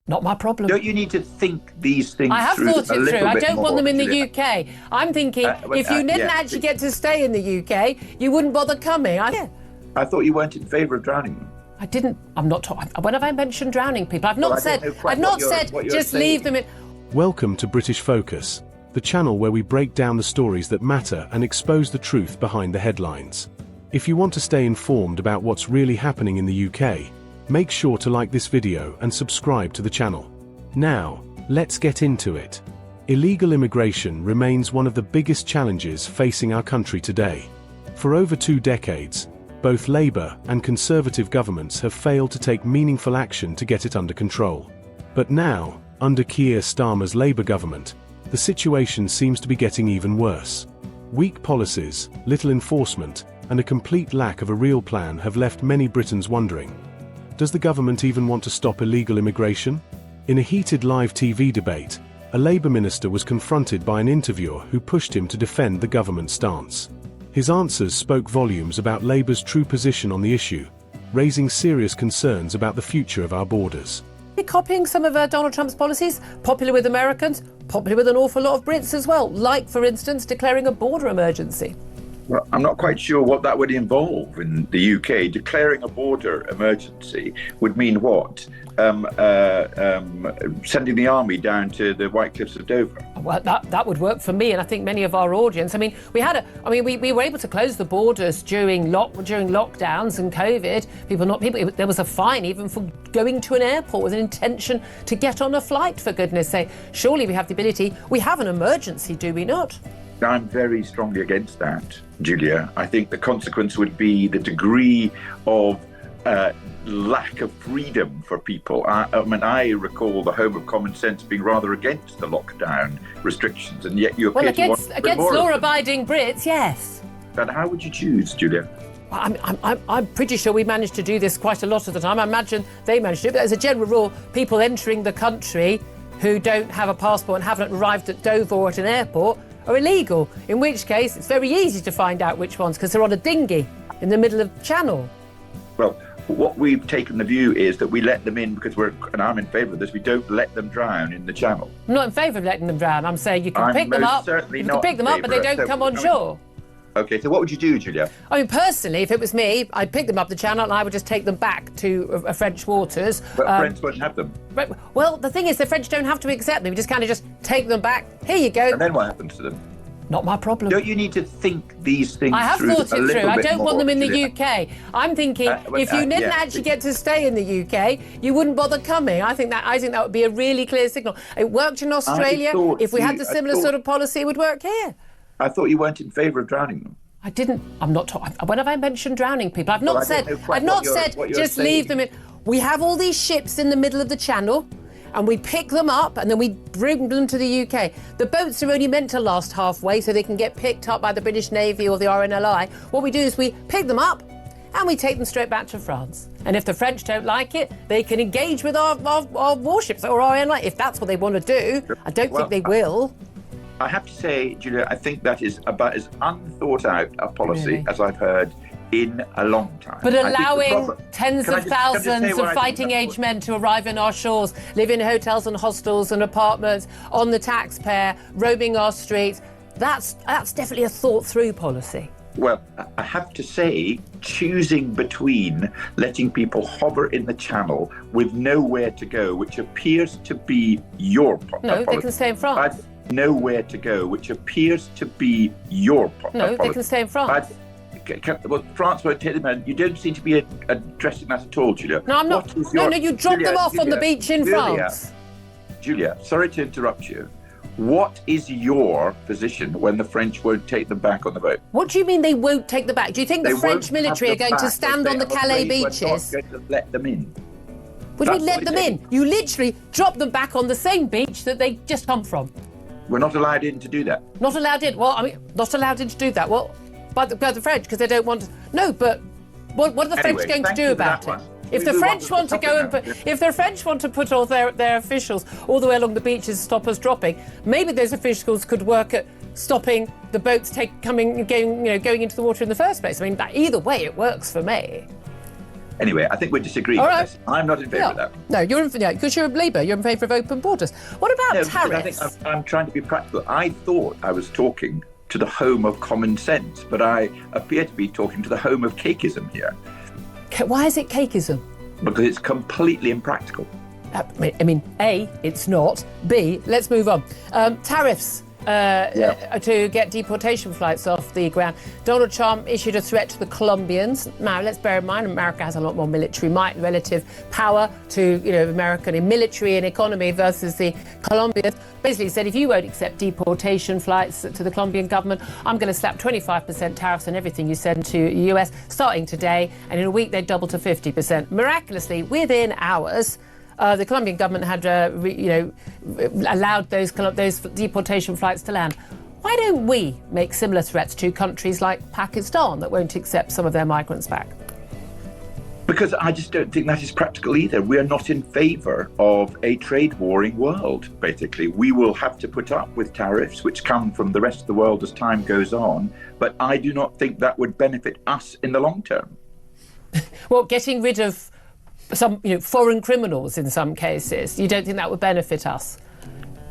Not my problem. Don't you need to think these things through? I have thought it through. I don't want them in the Julia. UK. I'm thinking if you didn't actually get to stay in the UK, you wouldn't bother coming. I thought you weren't in favour of drowning them. I didn't. I'm not talking. When have I mentioned drowning people? I've not said. I've not said just leave them in. Welcome to British Focus, the channel where we break down the stories that matter and expose the truth behind the headlines. If you want to stay informed about what's really happening in the UK, make sure to like this video and subscribe to the channel. Now, let's get into it. Illegal immigration remains one of the biggest challenges facing our country today. For over 2 decades, both Labour and Conservative governments have failed to take meaningful action to get it under control. But now, under Keir Starmer's Labour government, the situation seems to be getting even worse. Weak policies, little enforcement, and a complete lack of a real plan have left many Britons wondering, does the government even want to stop illegal immigration? In a heated live TV debate, a Labour minister was confronted by an interviewer who pushed him to defend the government's stance. His answers spoke volumes about Labour's true position on the issue, raising serious concerns about the future of our borders. Copying some of Donald Trump's policies, popular with Americans, popular with an awful lot of Brits as well, like, for instance, declaring a border emergency. Well, I'm not quite sure what that would involve in the UK. Declaring a border emergency would mean what? Sending the army down to the White Cliffs of Dover. Well, that would work for me, and I think many of our audience. I mean, we were able to close the borders during lockdowns and COVID. There was a fine even for going to an airport with an intention to get on a flight. For goodness' sake, surely we have the ability. We have an emergency, do we not? I'm very strongly against that, Julia. I think the consequence would be the degree of lack of freedom for people. I recall the home of common sense being rather against the lockdown restrictions, and yet you appear to want against law-abiding Brits, yes. And how would you choose, Julia? I'm pretty sure we managed to do this quite a lot of the time. I imagine they managed to do it. But as a general rule, people entering the country who don't have a passport and haven't arrived at Dover or at an airport are illegal, in which case it's very easy to find out which ones, because they're on a dinghy in the middle of the channel. Well, what we've taken the view is that we let them in because and I'm in favour of this, we don't let them drown in the channel. I'm not in favour of letting them drown. I'm saying you can pick them up, but they don't come on shore. Okay, so what would you do, Julia? I mean, personally, if it was me, I'd pick them up the channel and I would just take them back to French waters. But French won't have them. Well, the thing is, the French don't have to accept them. We just kind of just take them back. Here you go. And then what happens to them? Not my problem. Don't you need to think these things through? I have thought it through. I don't want them in the Julia. UK. I'm thinking if you didn't actually get to stay in the UK, you wouldn't bother coming. I think that would be a really clear signal. It worked in Australia. If we had the similar sort of policy, it would work here. I thought you weren't in favour of drowning them. I didn't. I'm not talking. When have I mentioned drowning people? I've not said just leave them in. We have all these ships in the middle of the channel, and we pick them up and then we bring them to the UK. The boats are only meant to last halfway so they can get picked up by the British Navy or the RNLI. What we do is we pick them up and we take them straight back to France. And if the French don't like it, they can engage with our warships or RNLI if that's what they want to do. I don't think they will. I have to say, Julia, I think that is about as unthought out a policy as I've heard in a long time. But allowing tens of thousands of fighting-age men to arrive in our shores, live in hotels and hostels and apartments, on the taxpayer, roaming our streets, that's definitely a thought-through policy. Well, I have to say, choosing between letting people hover in the channel with nowhere to go, which appears to be your policy. No, they can stay in France. Nowhere to go, which appears to be your policy. No, they can stay in France. Well, France won't take them in. You don't seem to be addressing that at all, Julia. No, I'm not. No, you drop them off on the beach in France. Julia, sorry to interrupt you. What is your position when the French won't take them back on the boat? What do you mean they won't take them back? Do you think the French military are going to stand on the Calais beaches? We're not going to let them in. What do you mean let them in? You literally drop them back on the same beach that they just come from. We're not allowed in to do that. Not allowed in? Well, I mean, not allowed in to do that. Well, by the French, because they don't want to. No, but what are the French going to do about it? If the French want to go and if the French want to put all their officials all the way along the beaches, stop us dropping, maybe those officials could work at stopping the boats going into the water in the first place. I mean, either way, it works for me. Anyway, I think we're disagreeing on this. I'm not in favour of that. No, because you're Labour, you're in favour of open borders. What about tariffs? I think I'm trying to be practical. I thought I was talking to the home of common sense, but I appear to be talking to the home of cakeism here. Why is it cakeism? Because it's completely impractical. I mean, A, it's not. B, let's move on. Tariffs. To get deportation flights off the ground. Donald Trump issued a threat to the Colombians. Now, let's bear in mind, America has a lot more military might and relative power to, American in military and economy versus the Colombians. Basically said, if you won't accept deportation flights to the Colombian government, I'm going to slap 25% tariffs on everything you send to the US starting today. And in a week, they double to 50%. Miraculously, within hours, the Colombian government had, allowed those deportation flights to land. Why don't we make similar threats to countries like Pakistan that won't accept some of their migrants back? Because I just don't think that is practical either. We are not in favour of a trade warring world, basically. We will have to put up with tariffs which come from the rest of the world as time goes on, but I do not think that would benefit us in the long term. Well, getting rid of some foreign criminals in some cases, you don't think that would benefit us?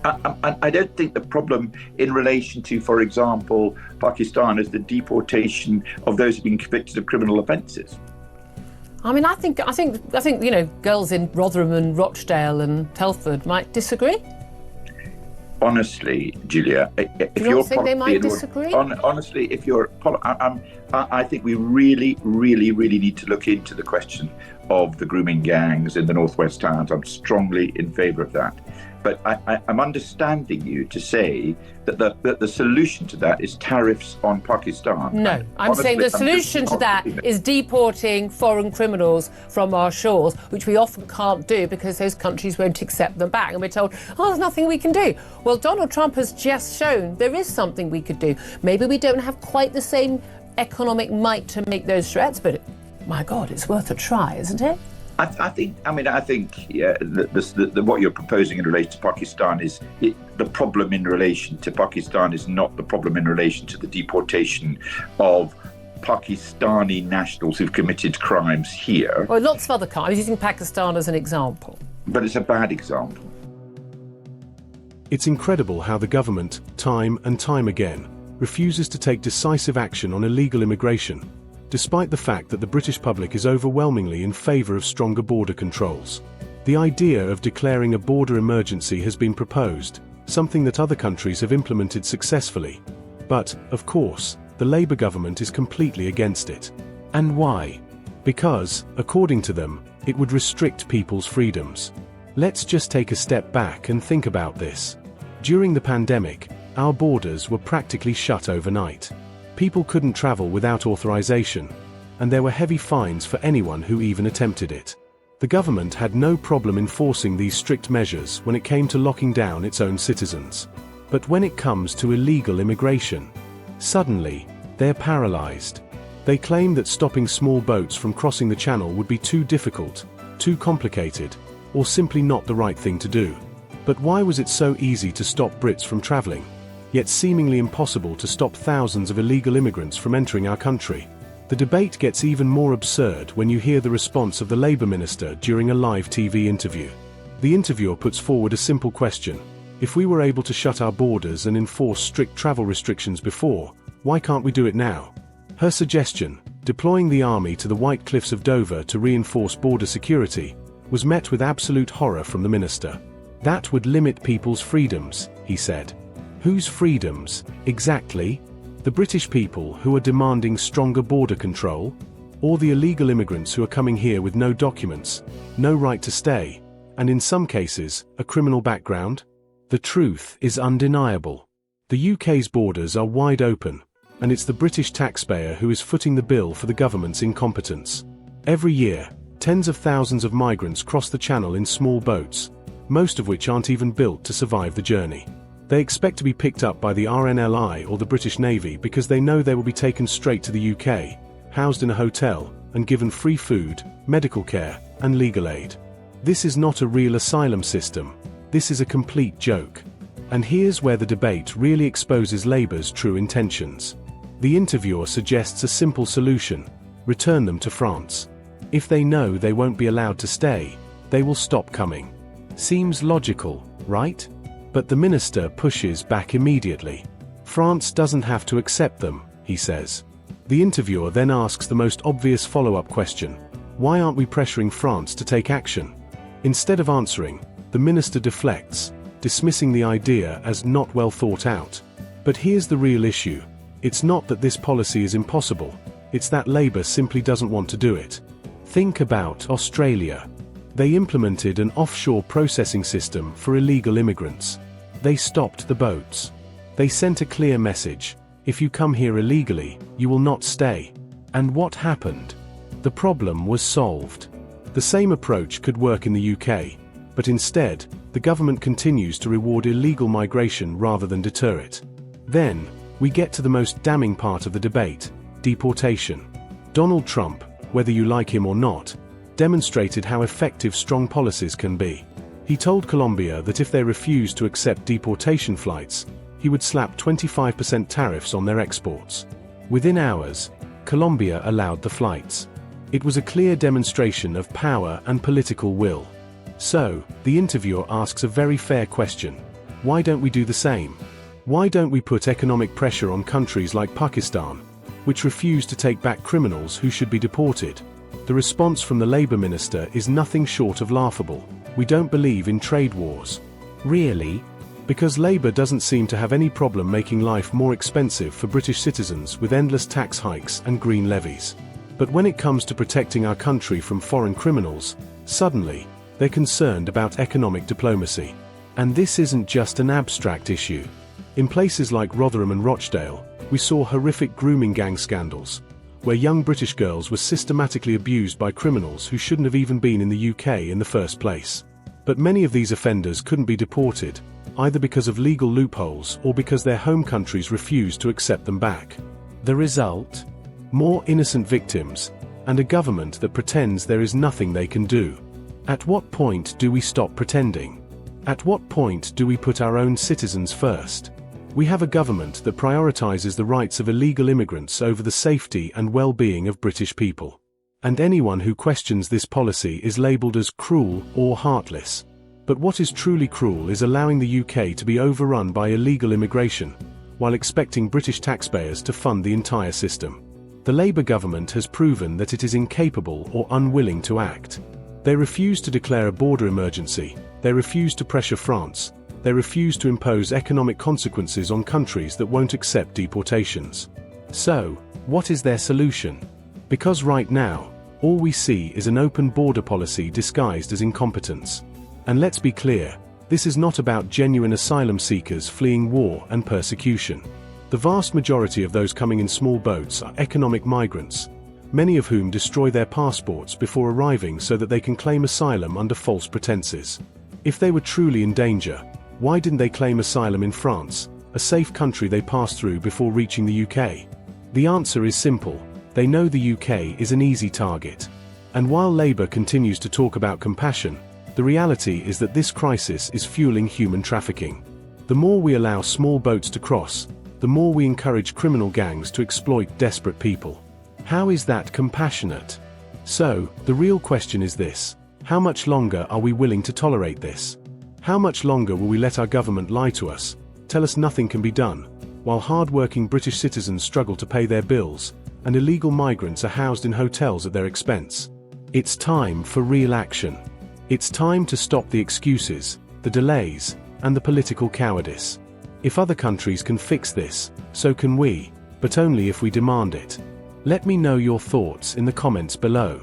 I don't think the problem in relation to, for example, Pakistan is the deportation of those who've been convicted of criminal offences. I mean, I think girls in Rotherham and Rochdale and Telford might disagree. Honestly, Julia, if you don't think they might disagree? Honestly, if you're, I think we really, really, really need to look into the question of the grooming gangs in the northwest towns. I'm strongly in favour of that. But I'm understanding you to say that the solution to that is tariffs on Pakistan. No, I'm saying the solution to that is deporting foreign criminals from our shores, which we often can't do because those countries won't accept them back. And we're told, there's nothing we can do. Well, Donald Trump has just shown there is something we could do. Maybe we don't have quite the same economic might to make those threats, but my God, it's worth a try, isn't it? I think what you're proposing in relation to Pakistan the problem in relation to Pakistan is not the problem in relation to the deportation of Pakistani nationals who've committed crimes here. Well, lots of other crimes. I'm using Pakistan as an example. But it's a bad example. It's incredible how the government, time and time again, refuses to take decisive action on illegal immigration, despite the fact that the British public is overwhelmingly in favour of stronger border controls. The idea of declaring a border emergency has been proposed, something that other countries have implemented successfully. But, of course, the Labour government is completely against it. And why? Because, according to them, it would restrict people's freedoms. Let's just take a step back and think about this. During the pandemic, our borders were practically shut overnight. People couldn't travel without authorization, and there were heavy fines for anyone who even attempted it. The government had no problem enforcing these strict measures when it came to locking down its own citizens. But when it comes to illegal immigration, suddenly, they're paralyzed. They claim that stopping small boats from crossing the channel would be too difficult, too complicated, or simply not the right thing to do. But why was it so easy to stop Brits from traveling, yet seemingly impossible to stop thousands of illegal immigrants from entering our country? The debate gets even more absurd when you hear the response of the Labour minister during a live TV interview. The interviewer puts forward a simple question. If we were able to shut our borders and enforce strict travel restrictions before, why can't we do it now? Her suggestion, deploying the army to the White Cliffs of Dover to reinforce border security, was met with absolute horror from the minister. That would limit people's freedoms, he said. Whose freedoms, exactly? The British people who are demanding stronger border control? Or the illegal immigrants who are coming here with no documents, no right to stay, and in some cases, a criminal background? The truth is undeniable. The UK's borders are wide open, and it's the British taxpayer who is footing the bill for the government's incompetence. Every year, tens of thousands of migrants cross the channel in small boats, most of which aren't even built to survive the journey. They expect to be picked up by the RNLI or the British Navy because they know they will be taken straight to the UK, housed in a hotel, and given free food, medical care, and legal aid. This is not a real asylum system. This is a complete joke. And here's where the debate really exposes Labour's true intentions. The interviewer suggests a simple solution: return them to France. If they know they won't be allowed to stay, they will stop coming. Seems logical, right? But the minister pushes back immediately. France doesn't have to accept them, he says. The interviewer then asks the most obvious follow-up question: why aren't we pressuring France to take action? Instead of answering, the minister deflects, dismissing the idea as not well thought out. But here's the real issue. It's not that this policy is impossible, it's that Labour simply doesn't want to do it. Think about Australia. They implemented an offshore processing system for illegal immigrants. They stopped the boats. They sent a clear message: if you come here illegally, you will not stay. And what happened? The problem was solved. The same approach could work in the UK, but instead, the government continues to reward illegal migration rather than deter it. Then, we get to the most damning part of the debate: deportation. Donald Trump, whether you like him or not, demonstrated how effective strong policies can be. He told Colombia that if they refused to accept deportation flights, he would slap 25% tariffs on their exports. Within hours, Colombia allowed the flights. It was a clear demonstration of power and political will. So, the interviewer asks a very fair question: why don't we do the same? Why don't we put economic pressure on countries like Pakistan, which refuse to take back criminals who should be deported? The response from the Labour minister is nothing short of laughable: we don't believe in trade wars. Really? Because Labour doesn't seem to have any problem making life more expensive for British citizens with endless tax hikes and green levies. But when it comes to protecting our country from foreign criminals, suddenly, they're concerned about economic diplomacy. And this isn't just an abstract issue. In places like Rotherham and Rochdale, we saw horrific grooming gang scandals, where young British girls were systematically abused by criminals who shouldn't have even been in the UK in the first place. But many of these offenders couldn't be deported, either because of legal loopholes or because their home countries refused to accept them back. The result? More innocent victims, and a government that pretends there is nothing they can do. At what point do we stop pretending? At what point do we put our own citizens first? We have a government that prioritises the rights of illegal immigrants over the safety and well-being of British people. And anyone who questions this policy is labelled as cruel or heartless. But what is truly cruel is allowing the UK to be overrun by illegal immigration, while expecting British taxpayers to fund the entire system. The Labour government has proven that it is incapable or unwilling to act. They refuse to declare a border emergency, they refuse to pressure France, they refuse to impose economic consequences on countries that won't accept deportations. So, what is their solution? Because right now, all we see is an open border policy disguised as incompetence. And let's be clear, this is not about genuine asylum seekers fleeing war and persecution. The vast majority of those coming in small boats are economic migrants, many of whom destroy their passports before arriving so that they can claim asylum under false pretenses. If they were truly in danger, why didn't they claim asylum in France, a safe country they passed through before reaching the UK? The answer is simple: they know the UK is an easy target. And while Labour continues to talk about compassion, the reality is that this crisis is fueling human trafficking. The more we allow small boats to cross, the more we encourage criminal gangs to exploit desperate people. How is that compassionate? So, the real question is this: how much longer are we willing to tolerate this? How much longer will we let our government lie to us, tell us nothing can be done, while hard-working British citizens struggle to pay their bills, and illegal migrants are housed in hotels at their expense? It's time for real action. It's time to stop the excuses, the delays, and the political cowardice. If other countries can fix this, so can we, but only if we demand it. Let me know your thoughts in the comments below.